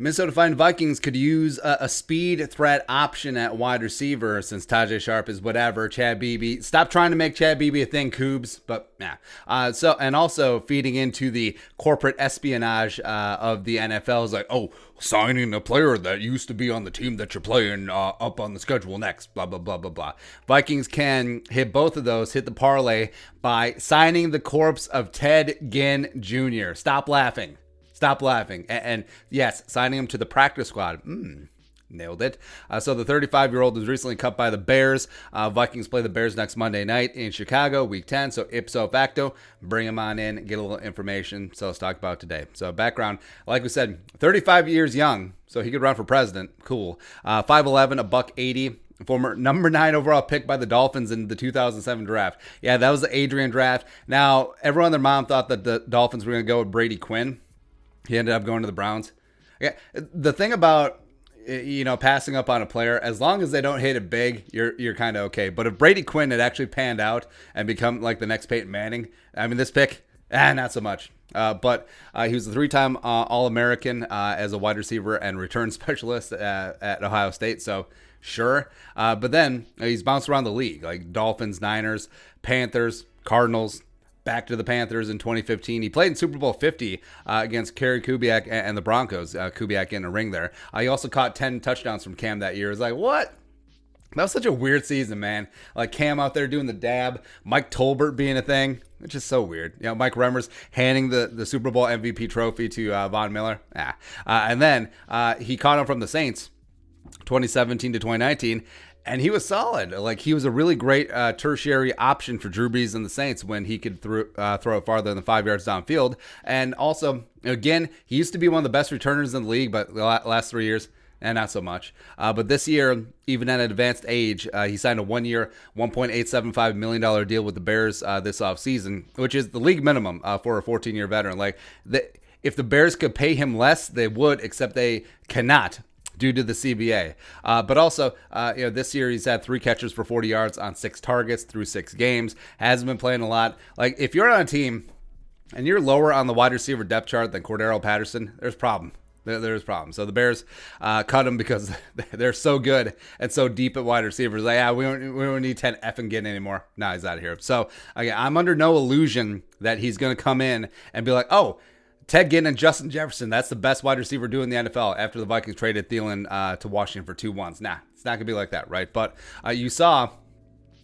Minnesota Vikings could use a speed threat option at wide receiver since Tajay Sharp is whatever. Chad Beebe. Stop trying to make Chad Beebe a thing, Coobs. But yeah. And also feeding into the corporate espionage of the NFL is like, oh, signing a player that used to be on the team that you're playing up on the schedule next. Blah, blah, blah, blah, blah. Vikings can hit both of those, hit the parlay by signing the corpse of Ted Ginn Jr. Stop laughing. Stop laughing. And yes, signing him to the practice squad. Nailed it. So the 35-year-old was recently cut by the Bears. Vikings play the Bears next Monday night in Chicago, Week 10. So ipso facto, bring him on in, get a little information. So let's talk about it today. So background, like we said, 35 years young, so he could run for president. Cool. 5'11", $180. Former number 9 overall pick by the Dolphins in the 2007 draft. Yeah, that was the Adrian draft. Now, everyone and their mom thought that the Dolphins were going to go with Brady Quinn. He ended up going to the Browns. Yeah, the thing about, passing up on a player, as long as they don't hit it big, you're kind of okay. But if Brady Quinn had actually panned out and become like the next Peyton Manning, I mean, this pick, not so much. But he was a 3-time All-American as a wide receiver and return specialist at Ohio State. So sure. But then he's bounced around the league, like Dolphins, Niners, Panthers, Cardinals, back to the Panthers in 2015. He played in Super Bowl 50 against Kerry Kubiak and the Broncos. Kubiak in a ring there. He also caught 10 touchdowns from Cam that year. It's like, what? That was such a weird season, man. Like Cam out there doing the dab, Mike Tolbert being a thing. It's just so weird. Mike Remmers handing the Super Bowl MVP trophy to Von Miller. And then he caught him from the Saints 2017 to 2019. And he was solid. Like, he was a really great tertiary option for Drew Brees and the Saints when he could throw it farther than 5 yards downfield. And also, again, he used to be one of the best returners in the league, but the last 3 years, not so much. But this year, even at an advanced age, he signed a 1-year, $1.875 million deal with the Bears this offseason, which is the league minimum for a 14-year veteran. Like, if the Bears could pay him less, they would, except they cannot, due to the CBA. But also, this year he's had 3 catches for 40 yards on 6 targets through 6 games. Hasn't been playing a lot. Like, if you're on a team and you're lower on the wide receiver depth chart than Cordero Patterson, there's a problem. There's a problem. So the Bears cut him because they're so good and so deep at wide receivers. Like, we don't need Ted effing Ginn anymore. Nah, he's out of here. So again, I'm under no illusion that he's going to come in and be like, oh, Ted Ginn and Justin Jefferson, that's the best wide receiver doing the NFL after the Vikings traded Thielen to Washington for 2 ones. Nah, it's not going to be like that, right? But you saw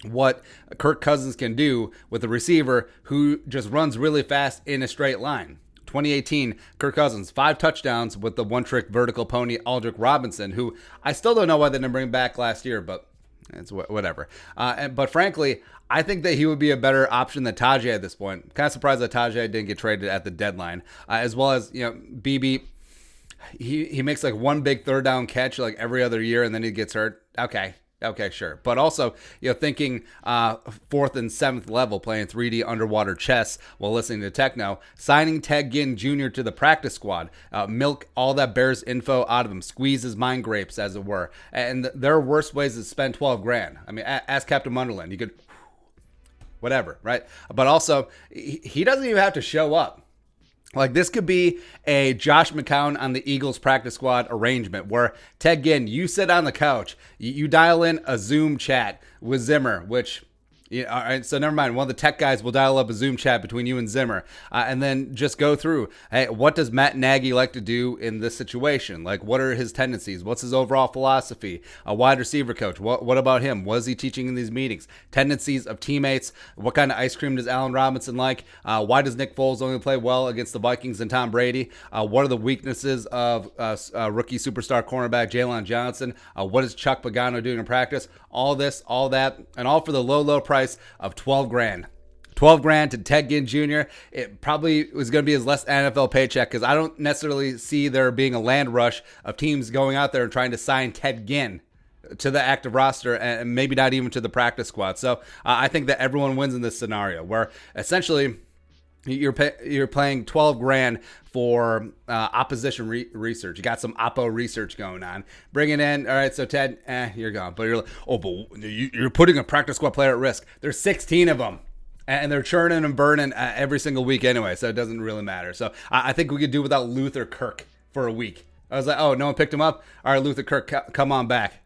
what Kirk Cousins can do with a receiver who just runs really fast in a straight line. 2018, Kirk Cousins, 5 touchdowns with the one-trick vertical pony Aldrick Robinson, who I still don't know why they didn't bring back last year, but it's whatever. But frankly, I think that he would be a better option than Tajay at this point. Kind of surprised that Tajay didn't get traded at the deadline. As well as, BB, he makes like one big third down catch like every other year and then he gets hurt. Okay, sure. But also, thinking 4th and 7th level, playing 3D underwater chess while listening to techno, signing Ted Ginn Jr. to the practice squad, milk all that Bears info out of him, squeeze his mind grapes, as it were. And there are worse ways to spend $12,000. I mean, ask Captain Munderland. You could, whatever, right? But also, he doesn't even have to show up. Like, this could be a Josh McCown on the Eagles practice squad arrangement where, Ted Ginn, you sit on the couch, you dial in a Zoom chat with Zimmer, which, all right, so never mind. One of the tech guys will dial up a Zoom chat between you and Zimmer and then just go through, hey, what does Matt Nagy like to do in this situation? Like, what are his tendencies? What's his overall philosophy? A wide receiver coach, what about him? What is he teaching in these meetings? Tendencies of teammates. What kind of ice cream does Allen Robinson like? Why does Nick Foles only play well against the Vikings and Tom Brady? What are the weaknesses of rookie superstar cornerback Jalen Johnson? What is Chuck Pagano doing in practice? All this, all that, and all for the low price of $12,000. $12,000 to Ted Ginn Jr. It probably was going to be his last NFL paycheck because I don't necessarily see there being a land rush of teams going out there and trying to sign Ted Ginn to the active roster and maybe not even to the practice squad. So I think that everyone wins in this scenario where essentially you're paying $12,000 for opposition research. You got some oppo research going on. Bring it in. All right, so Ted, you're gone. But you're like, but you're putting a practice squad player at risk. There's 16 of them, and they're churning and burning every single week anyway, so it doesn't really matter. So I think we could do without Luther Kirk for a week. I was like, oh, no one picked him up. All right, Luther Kirk, come on back.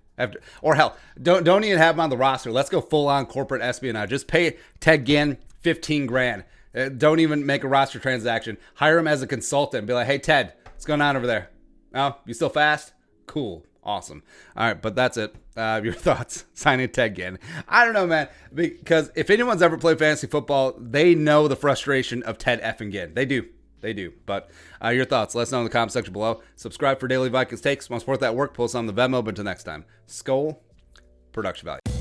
Or hell, don't even have him on the roster. Let's go full on corporate espionage. Just pay Ted Ginn 15 grand. Don't even make a roster transaction. Hire him as a consultant and be like, hey, Ted, what's going on over there? Oh, you still fast? Cool. Awesome. All right, but that's it. Your thoughts signing Ted Ginn. I don't know, man, because if anyone's ever played fantasy football, they know the frustration of Ted effing Ginn. They do. They do. But your thoughts, let us know in the comment section below. Subscribe for daily Vikings takes. Want to support that work, post on the Venmo. But until next time, Skol, production value.